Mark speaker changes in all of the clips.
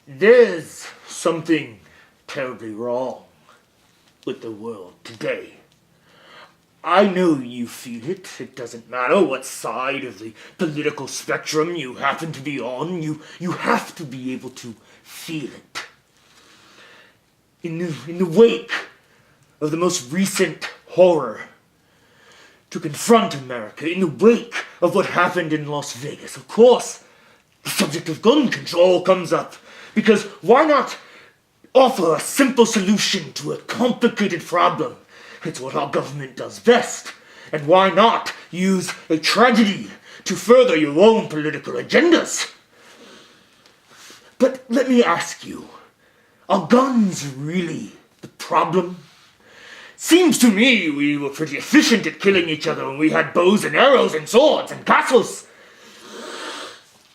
Speaker 1: There's something terribly wrong with the world today. I know you feel it. It doesn't matter what side of the political spectrum you happen to be on. You have to be able to feel it. In the wake of the most recent horror to confront America, in the wake of what happened in Las Vegas, of course, the subject of gun control comes up. Because why not offer a simple solution to a complicated problem? It's what our government does best. And why not use a tragedy to further your own political agendas? But let me ask you, are guns really the problem? Seems to me we were pretty efficient at killing each other when we had bows and arrows and swords and castles.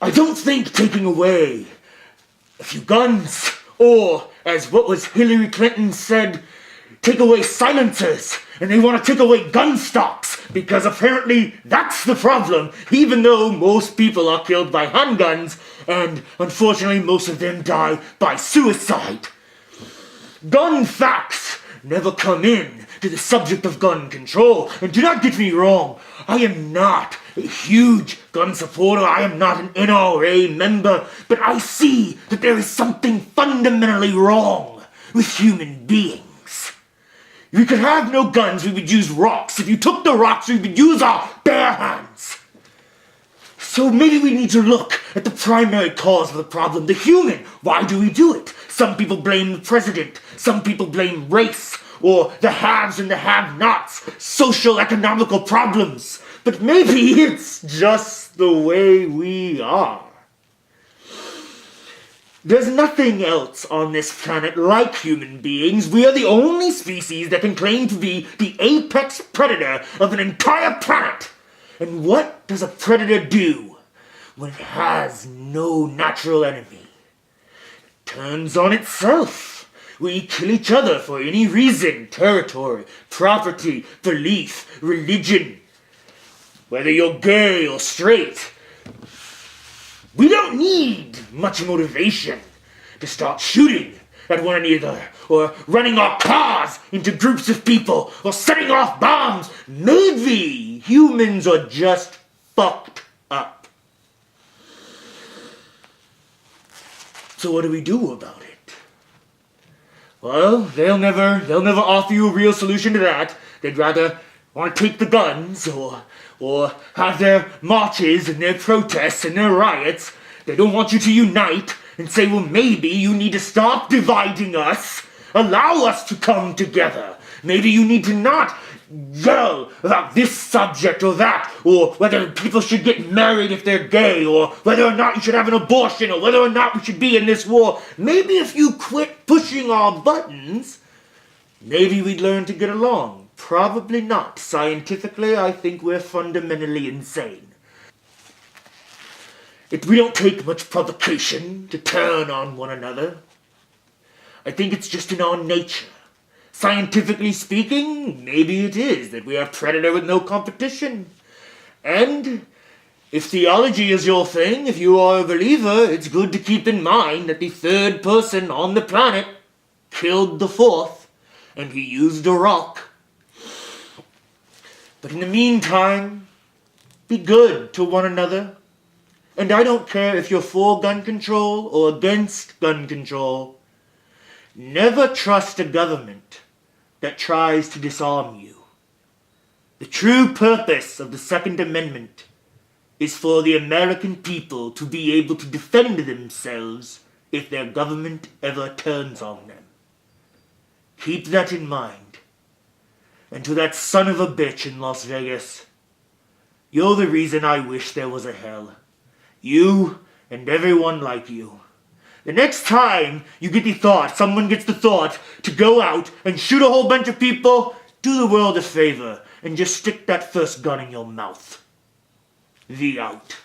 Speaker 1: I don't think taking away a few guns, or, as what was Hillary Clinton said, take away silencers, and they want to take away gun stocks, because apparently that's the problem, even though most people are killed by handguns, and unfortunately most of them die by suicide. Gun facts never come in to the subject of gun control, and do not get me wrong, I am not a huge gun supporter, I am not an NRA member, but I see that there is something fundamentally wrong with human beings. If we could have no guns, we would use rocks. If you took the rocks, we would use our bare hands. So maybe we need to look at the primary cause of the problem, the human. Why do we do it? Some people blame the president. Some people blame race, or the haves and the have-nots, social, economical problems. But maybe it's just the way we are. There's nothing else on this planet like human beings. We are the only species that can claim to be the apex predator of an entire planet. And what does a predator do when it has no natural enemy? It turns on itself. We kill each other for any reason: territory, property, belief, religion. Whether you're gay or straight, we don't need much motivation to start shooting at one another, or running our cars into groups of people, or setting off bombs. Maybe humans are just fucked up. So what do we do about it? Well, they'll never offer you a real solution to that. They'd rather want to take the guns, or have their marches and their protests and their riots. They don't want you to unite and say, well, maybe you need to stop dividing us. Allow us to come together. Maybe you need to not yell about this subject or that, or whether people should get married if they're gay, or whether or not you should have an abortion, or whether or not we should be in this war. Maybe if you quit pushing our buttons, maybe we'd learn to get along. Probably not. Scientifically, I think we're fundamentally insane. We don't take much provocation to turn on one another. I think it's just in our nature. Scientifically speaking, maybe it is that we are a predator with no competition. And if theology is your thing, if you are a believer, it's good to keep in mind that the third person on the planet killed the fourth, and he used a rock. But in the meantime, be good to one another. And I don't care if you're for gun control or against gun control. Never trust a government that tries to disarm you. The true purpose of the Second Amendment is for the American people to be able to defend themselves if their government ever turns on them. Keep that in mind. And to that son of a bitch in Las Vegas, you're the reason I wish there was a hell. You and everyone like you. The next time you get the thought, someone gets the thought to go out and shoot a whole bunch of people, do the world a favor and just stick that first gun in your mouth. The out.